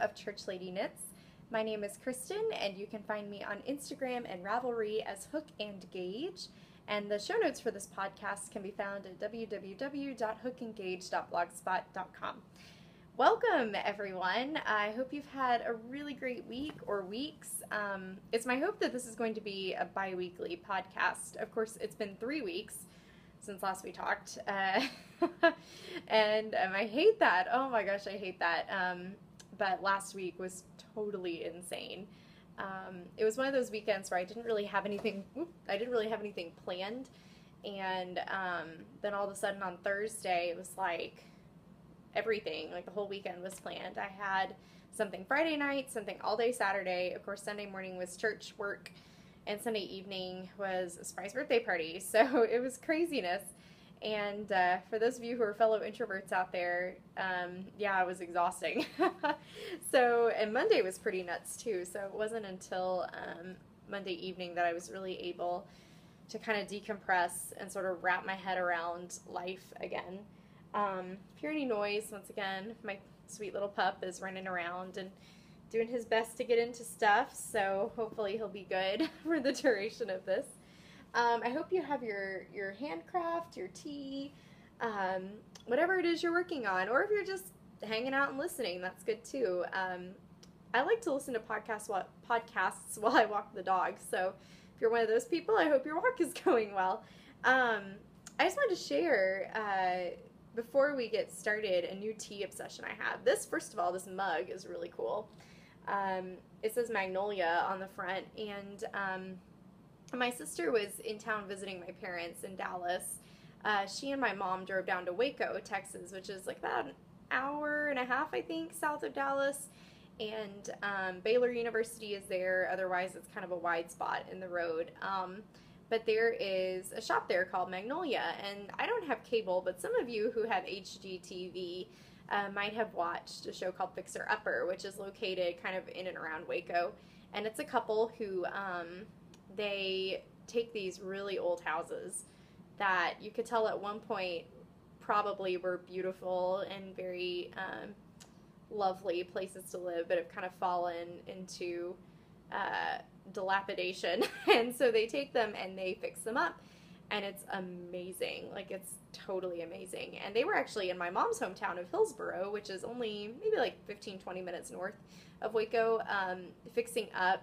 of Church Lady Knits. My name is Kristen, and you can find me on Instagram and Ravelry as hookandgauge. And the show notes for this podcast can be found at www.hookandgauge.blogspot.com. Welcome, everyone. I hope you've had a really great week or weeks. It's my hope that this is going to be a bi-weekly podcast. Of course, it's been 3 weeks since last we talked, and I hate that. Oh my gosh, I hate that. But last week was totally insane. It was one of those weekends where I didn't really have anything planned, and then all of a sudden on Thursday, it was like everything, like the whole weekend was planned. I had something Friday night, something all day Saturday. Of course, Sunday morning was church work, and Sunday evening was a surprise birthday party. So it was craziness. And for those of you who are fellow introverts out there, yeah, it was exhausting. And Monday was pretty nuts too. So it wasn't until Monday evening that I was really able to kind of decompress and sort of wrap my head around life again. If you hear any noise, once again, my sweet little pup is running around and doing his best to get into stuff, so hopefully he'll be good for the duration of this. I hope you have your handcraft, your tea, whatever it is you're working on, or if you're just hanging out and listening, that's good too. I like to listen to podcasts while I walk the dog, so if you're one of those people, I hope your walk is going well. I just wanted to share, before we get started, a new tea obsession I have. First of all, this mug is really cool. It says Magnolia on the front, and my sister was in town visiting my parents in Dallas. She and my mom drove down to Waco, Texas, which is like about an hour and a half, I think, south of Dallas, and Baylor University is there. Otherwise, it's kind of a wide spot in the road. But there is a shop there called Magnolia, and I don't have cable, but some of you who have HGTV might have watched a show called Fixer Upper, which is located kind of in and around Waco, and it's a couple who, they take these really old houses that you could tell at one point probably were beautiful and very lovely places to live, but have kind of fallen into dilapidation, and so they take them and they fix them up, and it's amazing. Like, it's totally amazing. And they were actually in my mom's hometown of Hillsboro, which is only maybe like 15-20 minutes north of Waco, fixing up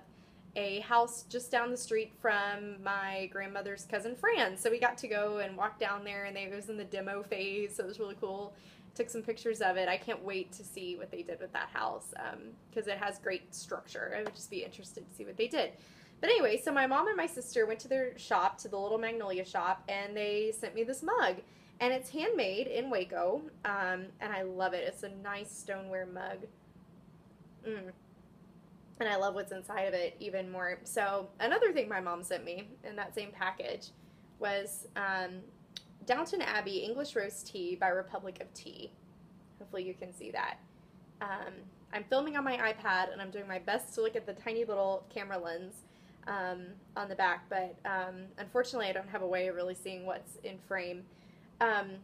a house just down the street from my grandmother's cousin Fran. So we got to go and walk down there, and it was in the demo phase, so it was really cool. Took some pictures of it. I can't wait to see what they did with that house, because it has great structure. I would just be interested to see what they did. But anyway, so my mom and my sister went to their shop, to the little Magnolia shop, and they sent me this mug. And it's handmade in Waco, and I love it. It's a nice stoneware mug. And I love what's inside of it even more. So another thing my mom sent me in that same package was Downton Abbey English Roast Tea by Republic of Tea. Hopefully you can see that. I'm filming on my iPad, and I'm doing my best to look at the tiny little camera lens on the back, but unfortunately I don't have a way of really seeing what's in frame. And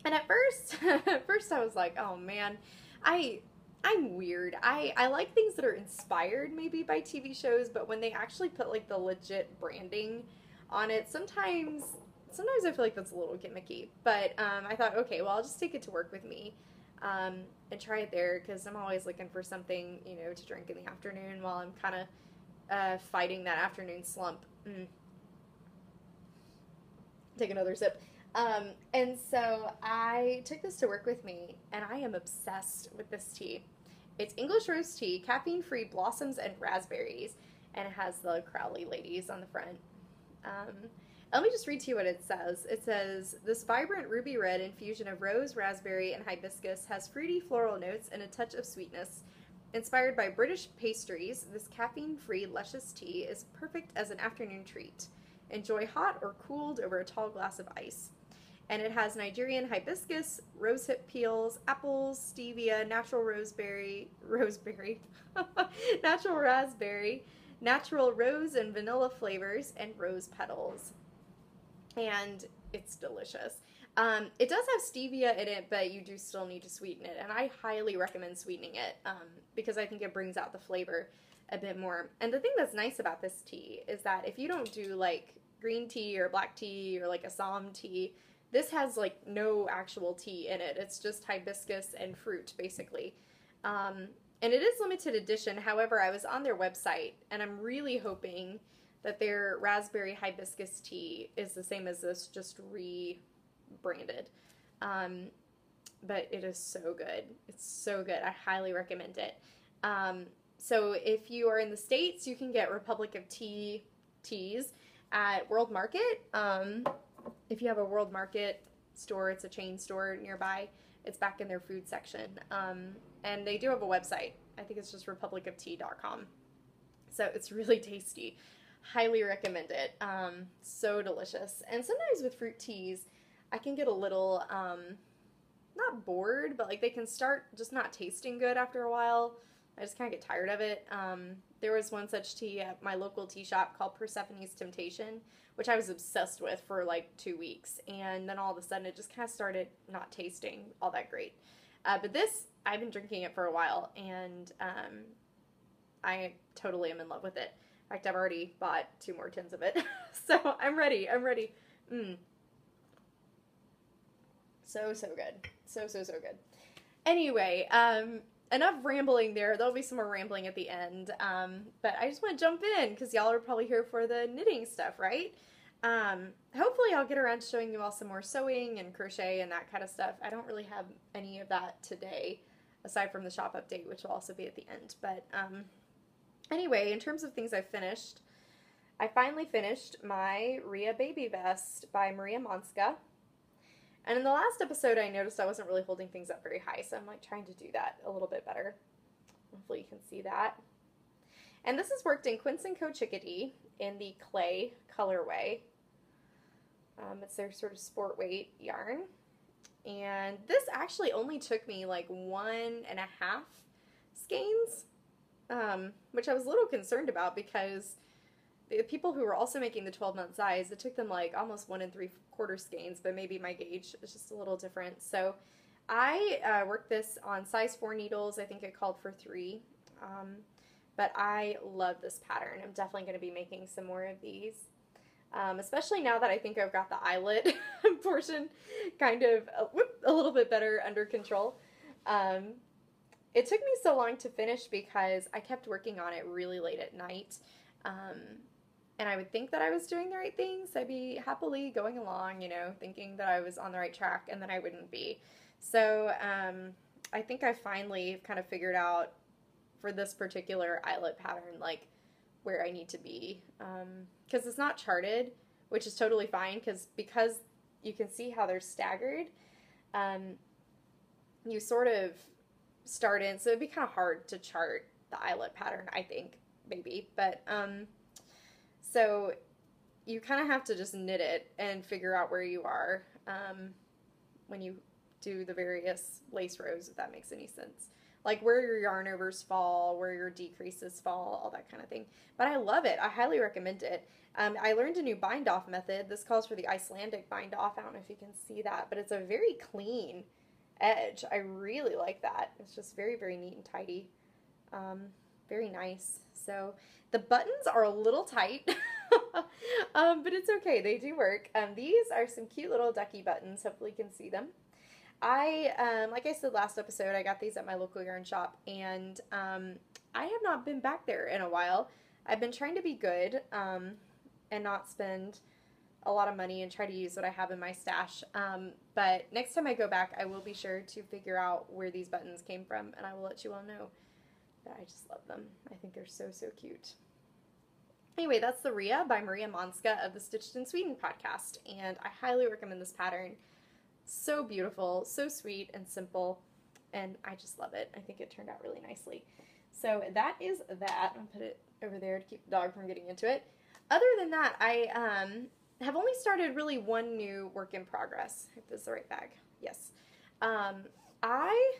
at first I was like, oh man, I'm weird. I like things that are inspired maybe by TV shows, but when they actually put like the legit branding on it, sometimes I feel like that's a little gimmicky. But I thought, okay, well, I'll just take it to work with me and try it there, because I'm always looking for something, to drink in the afternoon while I'm kind of fighting that afternoon slump. Take another sip. And so I took this to work with me, and I am obsessed with this tea. It's English roast tea, caffeine-free blossoms and raspberries, and it has the Crowley ladies on the front. Let me just read to you what it says. It says, this vibrant ruby red infusion of rose, raspberry, and hibiscus has fruity floral notes and a touch of sweetness. Inspired by British pastries, this caffeine-free luscious tea is perfect as an afternoon treat. Enjoy hot or cooled over a tall glass of ice. And it has Nigerian hibiscus, rosehip peels, apples, stevia, natural natural raspberry, natural rose and vanilla flavors, and rose petals. And it's delicious. It does have stevia in it, but you do still need to sweeten it, and I highly recommend sweetening it because I think it brings out the flavor a bit more. And the thing that's nice about this tea is that if you don't do like green tea or black tea or like Assam tea, this has like no actual tea in it. It's just hibiscus and fruit basically. And it is limited edition. However, I was on their website and I'm really hoping that their raspberry hibiscus tea is the same as this, just rebranded. But it is so good. It's so good. I highly recommend it. So if you are in the States, you can get Republic of Tea teas at World Market. If you have a World Market store, it's a chain store nearby. It's back in their food section. And they do have a website. I think it's just republicoftea.com. So it's really tasty. Highly recommend it. So delicious. And sometimes with fruit teas, I can get a little, not bored, but like they can start just not tasting good after a while. I just kind of get tired of it. There was one such tea at my local tea shop called Persephone's Temptation, which I was obsessed with for like 2 weeks. And then all of a sudden it just kind of started not tasting all that great. But this, I've been drinking it for a while, and I totally am in love with it. In fact, I've already bought 2 more tins of it. So I'm ready. I'm ready. So good. So good. Anyway, enough rambling there. There'll be some more rambling at the end. But I just want to jump in because y'all are probably here for the knitting stuff, right? Hopefully I'll get around to showing you all some more sewing and crochet and that kind of stuff. I don't really have any of that today, aside from the shop update, which will also be at the end. But anyway, in terms of things I've finished, I finally finished my Rhea Baby Vest by Maria Monska. And in the last episode, I noticed I wasn't really holding things up very high, so I'm like trying to do that a little bit better. Hopefully you can see that. And this is worked in Quince & Co. Chickadee in the clay colorway. It's their sort of sport weight yarn. And this actually only took me like 1.5 skeins, which I was a little concerned about because the people who were also making the 12-month size, it took them like almost 1 3/4 skeins, but maybe my gauge is just a little different. So I worked this on size 4 needles. I think it called for 3. But I love this pattern. I'm definitely going to be making some more of these, especially now that I think I've got the eyelet portion kind of a little bit better under control. It took me so long to finish because I kept working on it really late at night. And I would think that I was doing the right things. I'd be happily going along, you know, thinking that I was on the right track, and then I wouldn't be. So I think I finally kind of figured out for this particular eyelet pattern, like where I need to be. Because it's not charted, which is totally fine because you can see how they're staggered. You sort of start in, so it'd be kind of hard to chart the eyelet pattern, I think, maybe. But so you kind of have to just knit it and figure out where you are when you do the various lace rows, if that makes any sense. Like where your yarn overs fall, where your decreases fall, all that kind of thing. But I love it. I highly recommend it. I learned a new bind-off method. This calls for the Icelandic bind-off. I don't know if you can see that, but it's a very clean edge. I really like that. It's just very, very neat and tidy. Very nice. So the buttons are a little tight, but it's okay. They do work. These are some cute little ducky buttons. Hopefully you can see them. Like I said last episode, I got these at my local yarn shop, and I have not been back there in a while. I've been trying to be good and not spend a lot of money and try to use what I have in my stash. But next time I go back, I will be sure to figure out where these buttons came from, and I will let you all know. But I just love them. I think they're so, so cute. Anyway, that's the Rhea by Maria Monska of the Stitched in Sweden podcast, and I highly recommend this pattern. So beautiful, so sweet and simple, and I just love it. I think it turned out really nicely. So that is that. I'll put it over there to keep the dog from getting into it. Other than that, I have only started really one new work in progress, if this is the right bag. Yes. I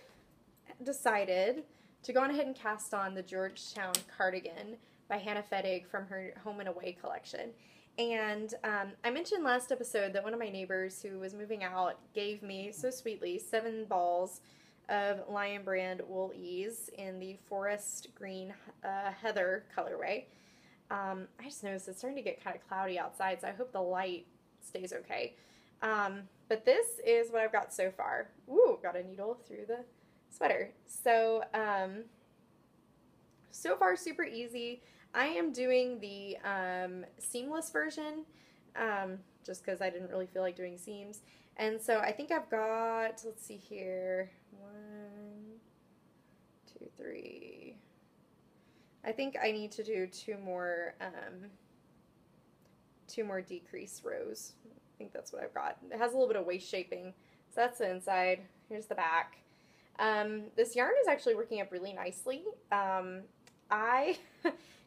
decided to go on ahead and cast on the Georgetown cardigan by Hannah Fettig from her Home and Away collection. And I mentioned last episode that one of my neighbors who was moving out gave me, so sweetly, 7 balls of Lion Brand wool ease in the forest green heather colorway. I just noticed it's starting to get kind of cloudy outside, so I hope the light stays okay. But this is what I've got so far. Ooh, got a needle through the sweater. So, so far super easy. I am doing the seamless version, just because I didn't really feel like doing seams. And so I think I've got, let's see here, 1, 2, 3. I think I need to do two more decrease rows. I think that's what I've got. It has a little bit of waist shaping. So that's the inside. Here's the back. This yarn is actually working up really nicely. I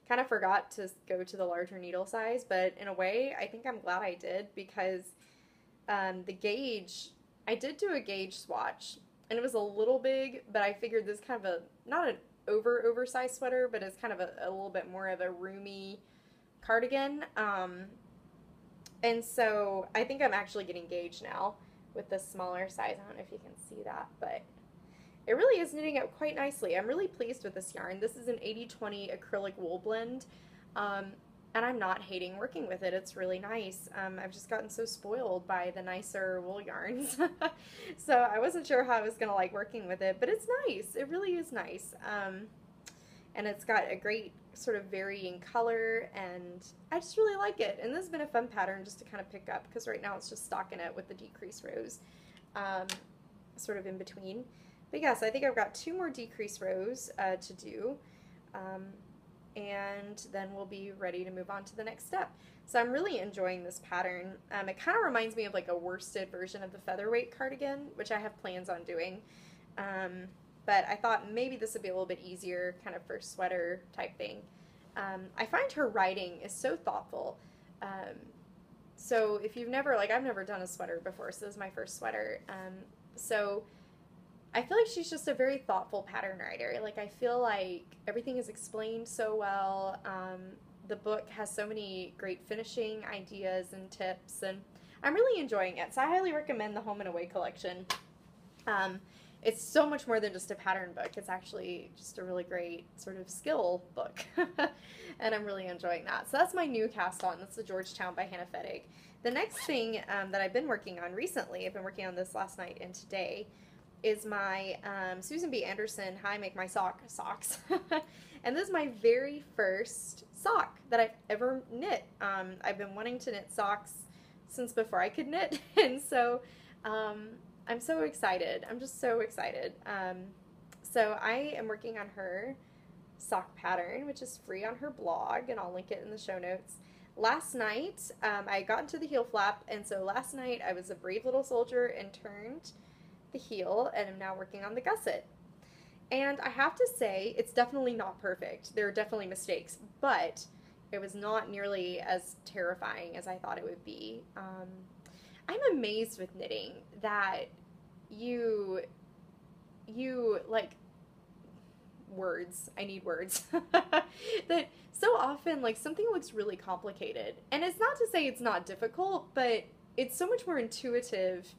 kind of forgot to go to the larger needle size, but in a way, I think I'm glad I did because the gauge, I did do a gauge swatch, and it was a little big, but I figured this kind of not an oversized sweater, but it's kind of a little bit more of a roomy cardigan. And so I think I'm actually getting gauge now with the smaller size. I don't know if you can see that, but it really is knitting up quite nicely. I'm really pleased with this yarn. This is an 80/20 acrylic wool blend, and I'm not hating working with it. It's really nice. I've just gotten so spoiled by the nicer wool yarns. So I wasn't sure how I was going to like working with it, but it's nice. It really is nice. And it's got a great sort of varying color, and I just really like it. And this has been a fun pattern just to kind of pick up, because right now it's just stockinette with the decrease rows sort of in between. But yes, I think I've got 2 more decrease rows to do, and then we'll be ready to move on to the next step. So I'm really enjoying this pattern. It kind of reminds me of like a worsted version of the featherweight cardigan, which I have plans on doing. But I thought maybe this would be a little bit easier, kind of for sweater type thing. I find her writing is so thoughtful. So if you've never, like I've never done a sweater before, so this is my first sweater. So I feel like she's just a very thoughtful pattern writer. Like I feel like everything is explained so well. The book has so many great finishing ideas and tips, and I'm really enjoying it. So I highly recommend the Home and Away collection. It's so much more than just a pattern book. It's actually just a really great sort of skill book. And I'm really enjoying that. So that's my new cast on. That's the Georgetown by Hannah Fettig. The next thing that I've been working on recently, I've been working on this last night and today, is my Susan B. Anderson How I Make My Socks. And this is my very first sock that I've ever knit. I've been wanting to knit socks since before I could knit. And so I'm so excited. I'm just so excited. So I am working on her sock pattern, which is free on her blog, and I'll link it in the show notes. Last night, I got into the heel flap, and so last night I was a brave little soldier and turned the heel, and I'm now working on the gusset. And I have to say, it's definitely not perfect. There are definitely mistakes, but it was not nearly as terrifying as I thought it would be. I'm amazed with knitting that you like words. I need words. That so often like something looks really complicated, and it's not to say it's not difficult, but it's so much more intuitive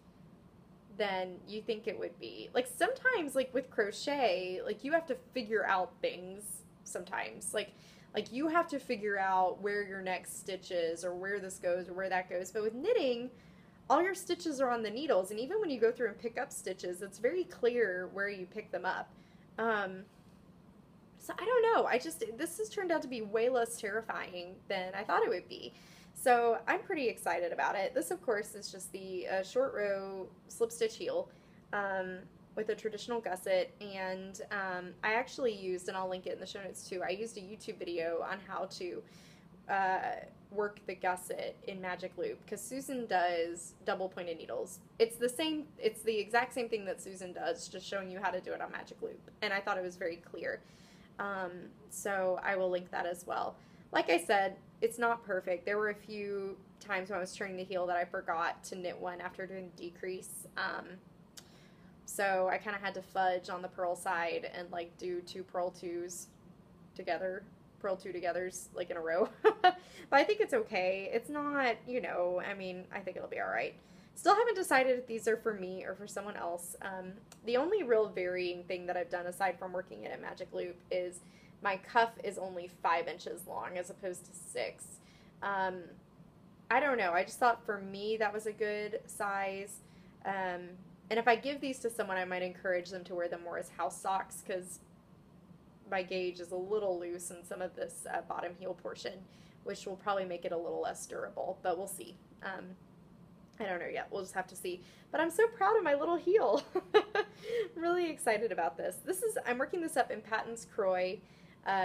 than you think it would be. Like sometimes, like with crochet, like you have to figure out things sometimes. Like you have to figure out where your next stitch is, or where this goes, or where that goes. But with knitting, all your stitches are on the needles, and even when you go through and pick up stitches, it's very clear where you pick them up. So I don't know. This has turned out to be way less terrifying than I thought it would be. So I'm pretty excited about it. This, of course, is just the short row slip stitch heel with a traditional gusset, and I actually used, and I'll link it in the show notes too, I used a YouTube video on how to work the gusset in Magic Loop, because Susan does double pointed needles. It's the exact same thing that Susan does, just showing you how to do it on Magic Loop, and I thought it was very clear. So I will link that as well. Like I said, it's not perfect. There were a few times when I was turning the heel that I forgot to knit one after doing the decrease. So I kind of had to fudge on the purl side and like do 2 purl 2s together purl two togethers like in a row. But I think it's okay. It's not, you know, I mean, I think it'll be all right. Still haven't decided if these are for me or for someone else. The only real varying thing that I've done aside from working at a magic loop is my cuff is only 5 inches long as opposed to 6. Um, I don't know. I just thought for me that was a good size. And if I give these to someone, I might encourage them to wear them more as house socks because my gauge is a little loose in some of this bottom heel portion, which will probably make it a little less durable, but we'll see. I don't know yet. We'll just have to see. But I'm so proud of my little heel. I'm really excited about this. I'm working this up in Patton's Croy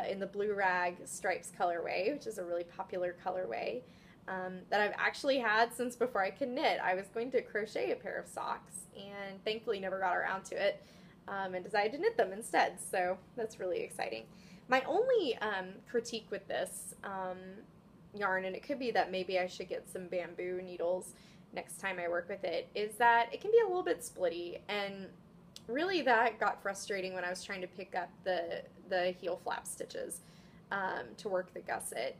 in the blue rag stripes colorway, which is a really popular colorway that I've actually had since before I could knit. I was going to crochet a pair of socks and thankfully never got around to it and decided to knit them instead. So that's really exciting. My only critique with this yarn, and it could be that maybe I should get some bamboo needles next time I work with it, is that it can be a little bit splitty, and really that got frustrating when I was trying to pick up the heel flap stitches to work the gusset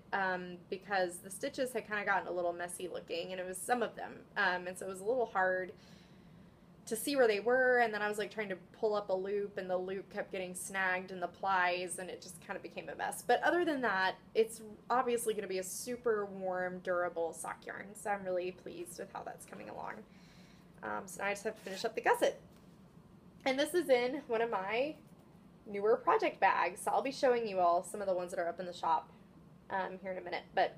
because the stitches had kind of gotten a little messy looking, and it was some of them, and so it was a little hard to see where they were, and then I was like trying to pull up a loop and the loop kept getting snagged in the plies and it just kind of became a mess. But other than that, it's obviously going to be a super warm, durable sock yarn, so I'm really pleased with how that's coming along. So now I just have to finish up the gusset. And this is in one of my newer project bags, so I'll be showing you all some of the ones that are up in the shop here in a minute, but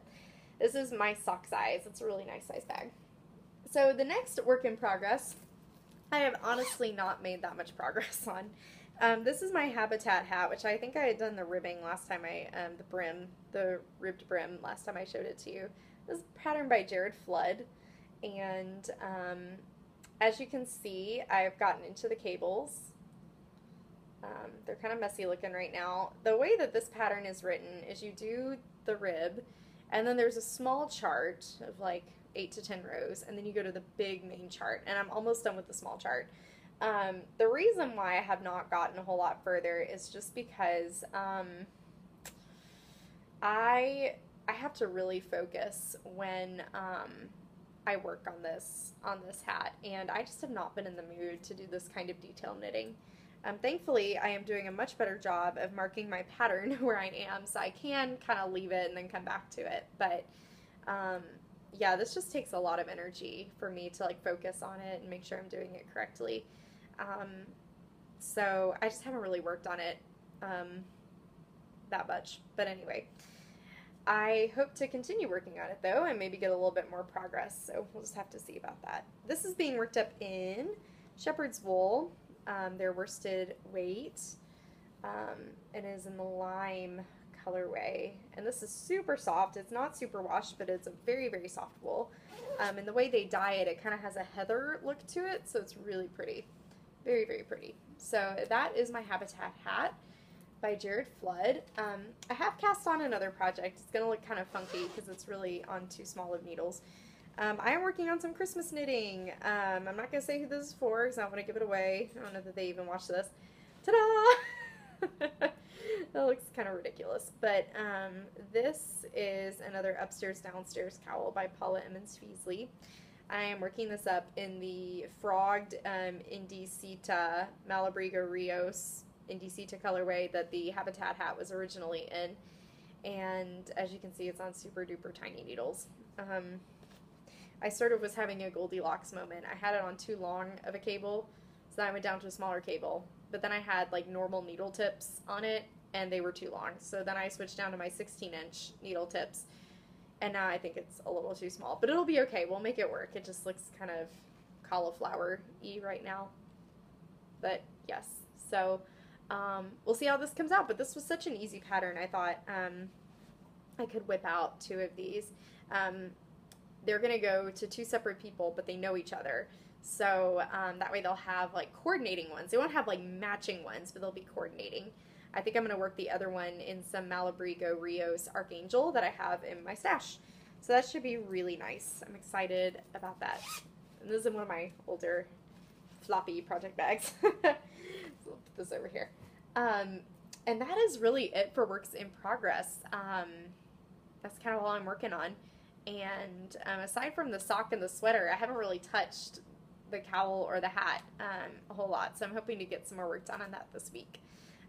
this is my sock size. It's a really nice size bag. So the next work in progress, I have honestly not made that much progress on. This is my Habitat hat, which I think I had done the ribbing last time the ribbed brim last time I showed it to you. This is patterned by Jared Flood, and as you can see, I've gotten into the cables. They're kind of messy looking right now. The way that this pattern is written is you do the rib, and then there's a small chart of like 8 to 10 rows, and then you go to the big main chart, and I'm almost done with the small chart. The reason why I have not gotten a whole lot further is just because I have to really focus when I work on this hat, and I just have not been in the mood to do this kind of detail knitting. Thankfully, I am doing a much better job of marking my pattern where I am, so I can kind of leave it and then come back to it, but yeah, this just takes a lot of energy for me to like focus on it and make sure I'm doing it correctly. So I just haven't really worked on it that much. But anyway, I hope to continue working on it though and maybe get a little bit more progress. So we'll just have to see about that. This is being worked up in shepherd's wool, their worsted weight. It is in the lime colorway, and this is super soft. It's not super washed, but it's a very, very soft wool. And the way they dye it, it kind of has a heather look to it, so it's really pretty. Very, very pretty. So that is my Habitat hat by Jared Flood. I have cast on another project. It's going to look kind of funky because it's really on too small of needles. I am working on some Christmas knitting. I'm not going to say who this is for because I don't want to give it away. I don't know that they even watch this. Ta-da! That looks kind of ridiculous, but this is another upstairs downstairs cowl by Paula Emmons Feasley. I am working this up in the frogged Indicita Malabrigo Rios Indicita colorway that the Habitat hat was originally in, and as you can see, it's on super duper tiny needles. I sort of was having a Goldilocks moment. I had it on too long of a cable, so then I went down to a smaller cable, but then I had like normal needle tips on it and they were too long, so then I switched down to my 16-inch needle tips, and now I think it's a little too small, but it'll be okay. We'll make it work. It just looks kind of cauliflower-y right now, but yes. So we'll see how this comes out, but this was such an easy pattern. I thought I could whip out 2 of these. They're gonna go to 2 separate people, but they know each other, so that way they'll have like coordinating ones. They won't have like matching ones, but they'll be coordinating. I think I'm going to work the other one in some Malabrigo Rios Archangel that I have in my stash. So that should be really nice. I'm excited about that. And this is in one of my older floppy project bags. So I'll put this over here. And that is really it for works in progress. That's kind of all I'm working on. And aside from the sock and the sweater, I haven't really touched the cowl or the hat a whole lot. So I'm hoping to get some more work done on that this week.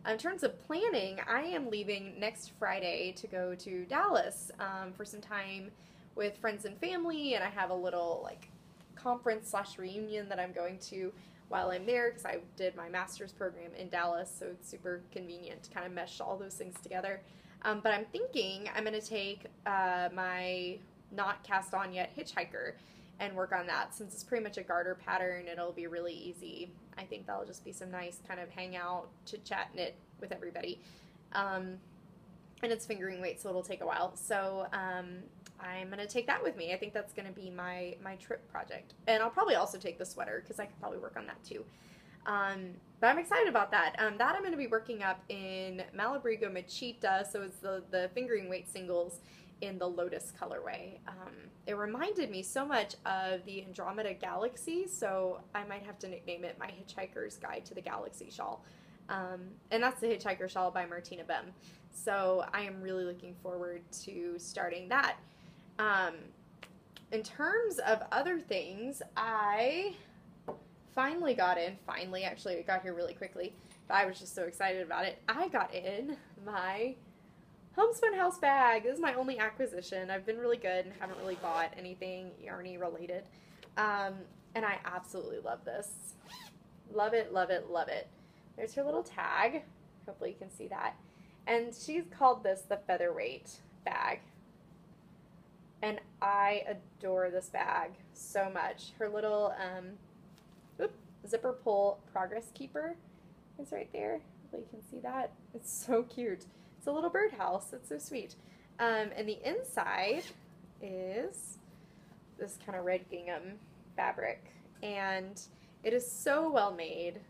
In terms of planning, I am leaving next Friday to go to Dallas for some time with friends and family, and I have a little like conference / reunion that I'm going to while I'm there because I did my master's program in Dallas, so it's super convenient to kind of mesh all those things together. But I'm thinking I'm going to take my not cast on yet hitchhiker and work on that. Since it's pretty much a garter pattern, it'll be really easy. I think that'll just be some nice kind of hangout, chit-chat knit with everybody. And it's fingering weight, so it'll take a while. So I'm going to take that with me. I think that's going to be my trip project. And I'll probably also take the sweater because I could probably work on that too. But I'm excited about that. That I'm going to be working up in Malabrigo Machita, so it's the fingering weight singles in the Lotus colorway. It reminded me so much of the Andromeda Galaxy, so I might have to nickname it my Hitchhiker's Guide to the Galaxy shawl. And that's the Hitchhiker shawl by Martina Bem. So I am really looking forward to starting that. In terms of other things, I finally got in, actually it got here really quickly, but I was just so excited about it. I got in my Homespun House bag. This is my only acquisition. I've been really good and haven't really bought anything yarny related. And I absolutely love this. Love it, love it, love it. There's her little tag. Hopefully you can see that. And she's called this the Featherweight bag. And I adore this bag so much. Her little zipper pull progress keeper is right there. Hopefully you can see that. It's so cute. It's a little birdhouse. It's so sweet. And the inside is this kind of red gingham fabric. And it is so well made.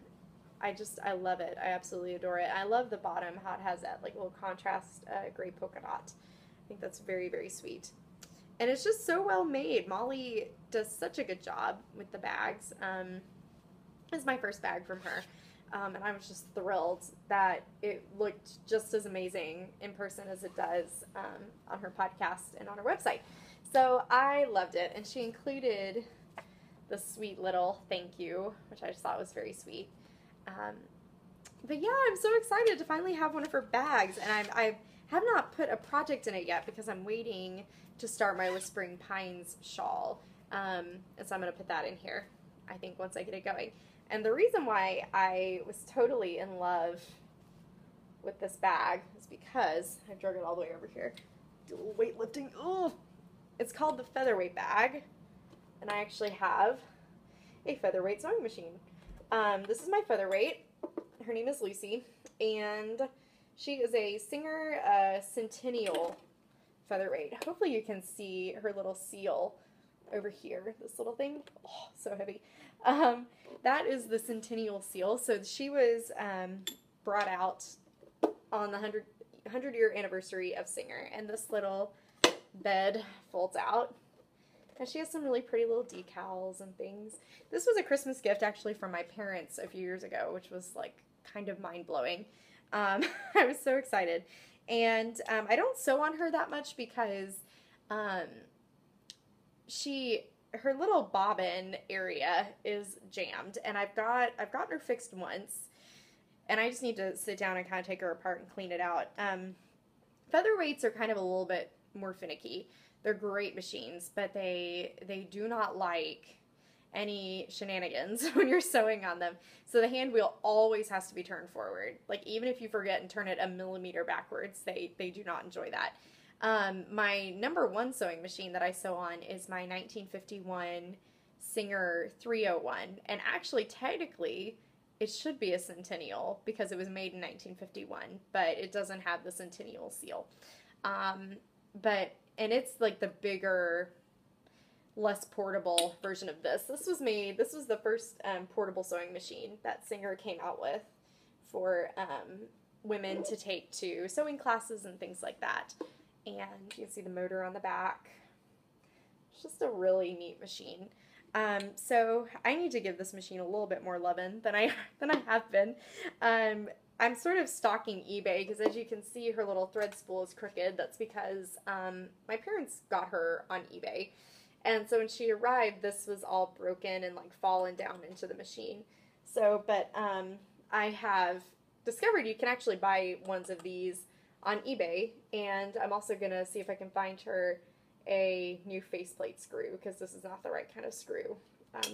I love it. I absolutely adore it. I love the bottom, how it has that like little contrast gray polka dot. I think that's very, very sweet. And it's just so well made. Molly does such a good job with the bags. This is my first bag from her. And I was just thrilled that it looked just as amazing in person as it does on her podcast and on her website. So I loved it. And she included the sweet little thank you, which I just thought was very sweet. But yeah, I'm so excited to finally have one of her bags. And I have not put a project in it yet because I'm waiting to start my Whispering Pines shawl. And so I'm going to put that in here, I think, once I get it going. And the reason why I was totally in love with this bag is because I drug it all the way over here. Do a little weightlifting. Ooh! It's called the Featherweight bag. And I actually have a featherweight sewing machine. This is my featherweight. Her name is Lucy. And she is a Singer Centennial featherweight. Hopefully you can see her little seal over here. This little thing. Oh, so heavy. That is the Centennial seal. So she was brought out on the 100-year anniversary of Singer. And this little bed folds out. And she has some really pretty little decals and things. This was a Christmas gift actually from my parents a few years ago, which was like kind of mind-blowing. I was so excited. And I don't sew on her that much because her little bobbin area is jammed, and I've gotten her fixed once, and I just need to sit down and kind of take her apart and clean it out. Featherweights are kind of a little bit more finicky. They're great machines, but they do not like any shenanigans when you're sewing on them. So the hand wheel always has to be turned forward. Like even if you forget and turn it a millimeter backwards, they do not enjoy that. My #1 sewing machine that I sew on is my 1951 Singer 301. And actually, technically, it should be a Centennial because it was made in 1951, but it doesn't have the Centennial seal. And it's like the bigger, less portable version of this. This was the first portable sewing machine that Singer came out with for women to take to sewing classes and things like that. And you can see the motor on the back. It's just a really neat machine. So I need to give this machine a little bit more loving than I have been. I'm sort of stalking eBay because, as you can see, her little thread spool is crooked. That's because my parents got her on eBay. And so when she arrived, this was all broken and like fallen down into the machine. So, but I have discovered you can actually buy ones of these on eBay. And I'm also going to see if I can find her a new faceplate screw because this is not the right kind of screw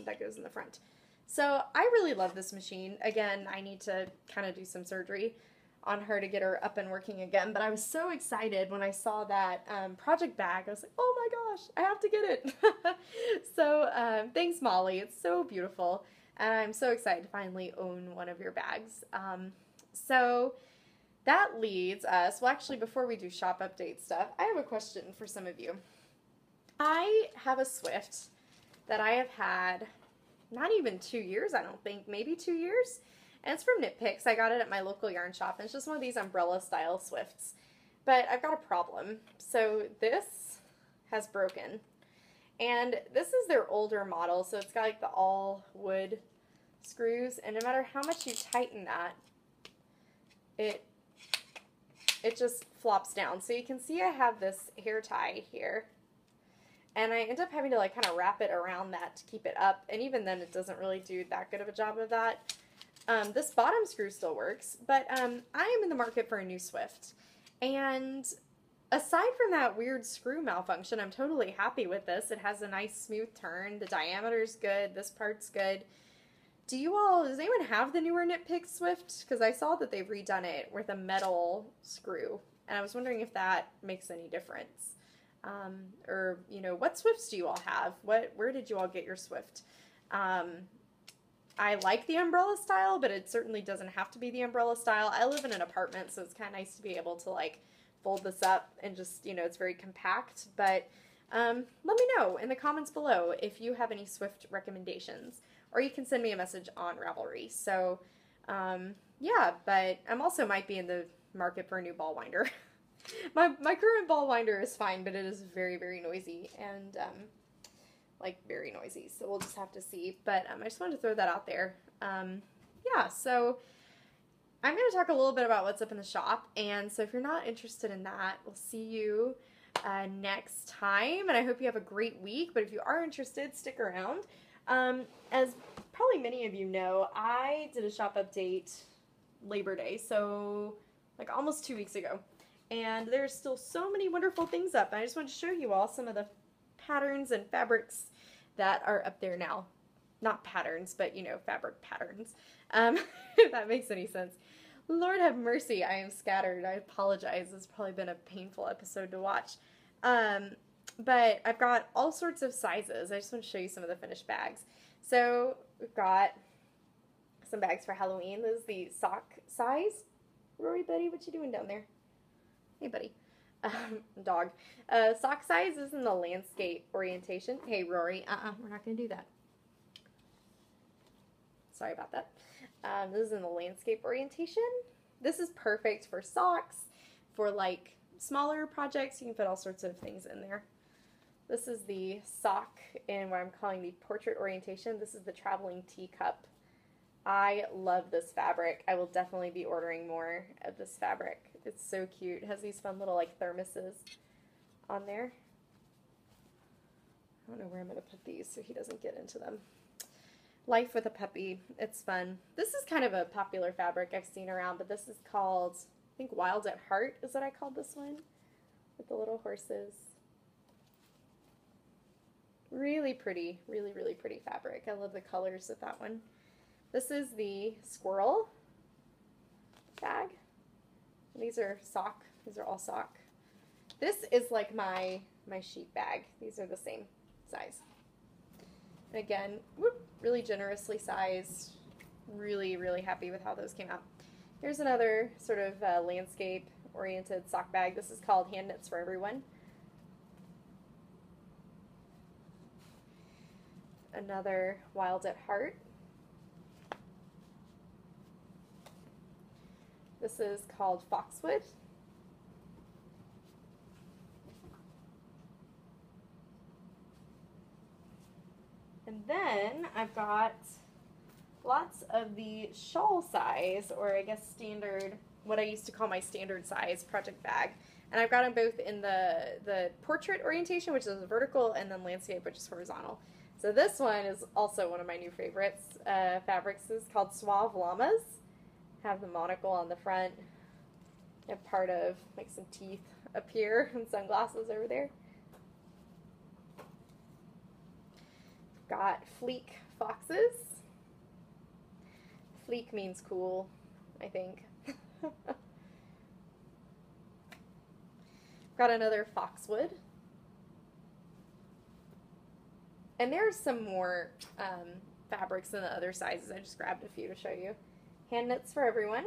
that goes in the front. So I really love this machine. Again, I need to kind of do some surgery on her to get her up and working again. But I was so excited when I saw that project bag. I was like, oh my gosh, I have to get it. So thanks, Molly. It's so beautiful. And I'm so excited to finally own one of your bags. So that leads us, well, actually, before we do shop update stuff, I have a question for some of you. I have a Swift that I have had not even 2 years, I don't think, maybe 2 years. And it's from Knit Picks. I got it at my local yarn shop, and it's just one of these umbrella style Swifts. But I've got a problem. So this has broken. And this is their older model, so it's got like the all wood screws, and no matter how much you tighten that, it just flops down. So you can see I have this hair tie here. And I end up having to like kind of wrap it around that to keep it up. And even then it doesn't really do that good of a job of that. This bottom screw still works, but I am in the market for a new Swift. And aside from that weird screw malfunction, I'm totally happy with this. It has a nice smooth turn. The diameter's good. This part's good. Does anyone have the newer Knit Picks Swift? Because I saw that they've redone it with a metal screw. And I was wondering if that makes any difference. Or, you know, what Swifts do you all have? Where did you all get your Swift? I like the umbrella style, but it certainly doesn't have to be the umbrella style. I live in an apartment, so it's kind of nice to be able to, like, fold this up and just, you know, it's very compact. But let me know in the comments below if you have any Swift recommendations. Or you can send me a message on Ravelry. So, yeah, but I'm also might be in the market for a new ball winder. My current ball winder is fine, but it is very, very noisy and, like, very noisy. So we'll just have to see. But I just wanted to throw that out there. Yeah, so I'm going to talk a little bit about what's up in the shop. And so if you're not interested in that, we'll see you next time. And I hope you have a great week. But if you are interested, stick around. As probably many of you know, I did a shop update Labor Day, so like almost 2 weeks ago. And there's still so many wonderful things up. And I just want to show you all some of the patterns and fabrics that are up there now. Not patterns, but, you know, fabric patterns. If that makes any sense. Lord have mercy, I am scattered. I apologize. It's probably been a painful episode to watch. But I've got all sorts of sizes. I just want to show you some of the finished bags. So we've got some bags for Halloween. This is the sock size. Rory, buddy, what you doing down there? Hey, buddy. Dog. Sock size is in the landscape orientation. Hey, Rory. We're not going to do that. Sorry about that. This is in the landscape orientation. This is perfect for socks, for like smaller projects. You can fit all sorts of things in there. This is the sock in what I'm calling the portrait orientation. This is the traveling teacup. I love this fabric. I will definitely be ordering more of this fabric. It's so cute. It has these fun little like thermoses on there. I don't know where I'm going to put these so he doesn't get into them. Life with a puppy. It's fun. This is kind of a popular fabric I've seen around, but this is called, I think Wild at Heart is what I called this one, with the little horses. Really pretty, really, really pretty fabric. I love the colors of that one. This is the squirrel bag. These are sock. These are all sock. This is like my sheep bag. These are the same size. And again, whoop, really generously sized. Really, really happy with how those came out. Here's another sort of landscape-oriented sock bag. This is called Hand Knits for Everyone. Another Wild at Heart. This is called Foxwood. And then I've got lots of the shawl size, or I guess standard, what I used to call my standard size project bag. And I've got them both in the portrait orientation, which is vertical, and then landscape, which is horizontal. So this one is also one of my new favorites. Fabrics is called Suave Llamas. Have the monocle on the front. And part of like some teeth up here and sunglasses over there. Got Fleek Foxes. Fleek means cool, I think. Got another Foxwood. And there's some more fabrics in the other sizes. I just grabbed a few to show you. Hand knits for everyone.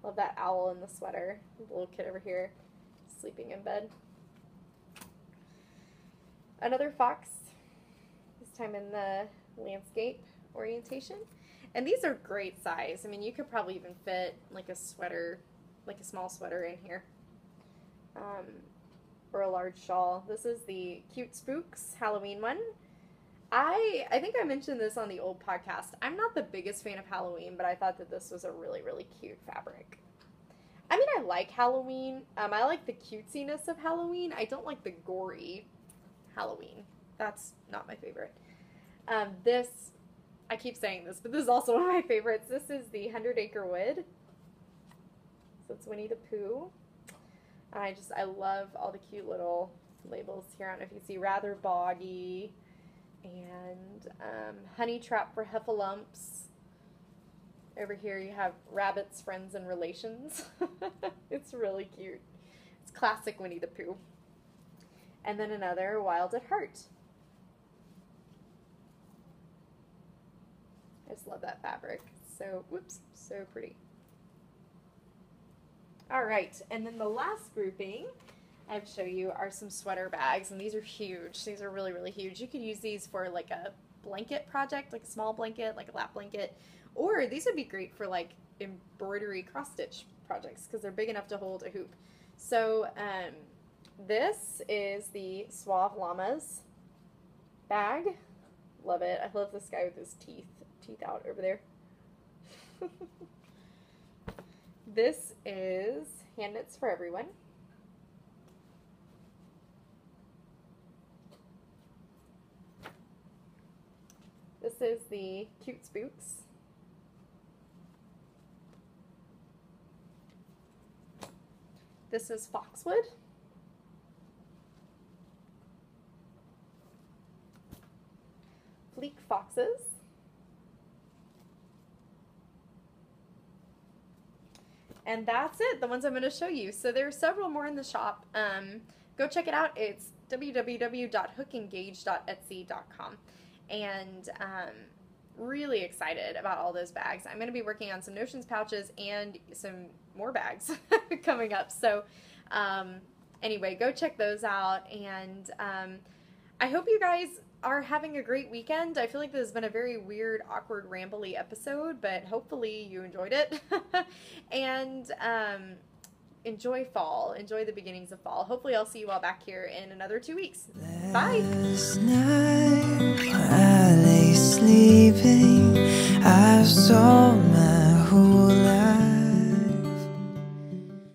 Love that owl in the sweater. The little kid over here sleeping in bed. Another fox, this time in the landscape orientation. And these are great size. I mean, you could probably even fit like a sweater, like a small sweater in here. Or a large shawl. This is the Cute Spooks Halloween one. I think I mentioned this on the old podcast. I'm not the biggest fan of Halloween, but I thought that this was a really, really cute fabric. I mean, I like Halloween. I like the cutesiness of Halloween. I don't like the gory Halloween. That's not my favorite. This, I keep saying this, but this is also one of my favorites. This is the 100 Acre Wood. So it's Winnie the Pooh. I love all the cute little labels here. I don't know if you see Rather Boggy and Honey Trap for Heffalumps. Over here you have Rabbits, Friends, and Relations. It's really cute. It's classic Winnie the Pooh. And then another Wild at Heart. I just love that fabric. So, whoops, so pretty. All right, and then the last grouping I have to show you are some sweater bags, and these are huge. These are really, really huge. You could use these for like a blanket project, like a small blanket, like a lap blanket, or these would be great for like embroidery cross-stitch projects because they're big enough to hold a hoop. So this is the Suave Llamas bag. Love it. I love this guy with his teeth out over there. This is Hand Knits for Everyone. This is the Cute Spooks. This is Foxwood. Fleek Foxes. And that's it, the ones I'm going to show you. So there are several more in the shop. Go check it out. It's www.hookandgauge.etsy.com. And really excited about all those bags. I'm going to be working on some Notions pouches and some more bags coming up. So anyway, go check those out. And I hope you guys are having a great weekend. I feel like this has been a very weird, awkward, rambly episode, but hopefully you enjoyed it. And enjoy fall. Enjoy the beginnings of fall. Hopefully I'll see you all back here in another 2 weeks. Bye! Last night, when I lay sleeping, I saw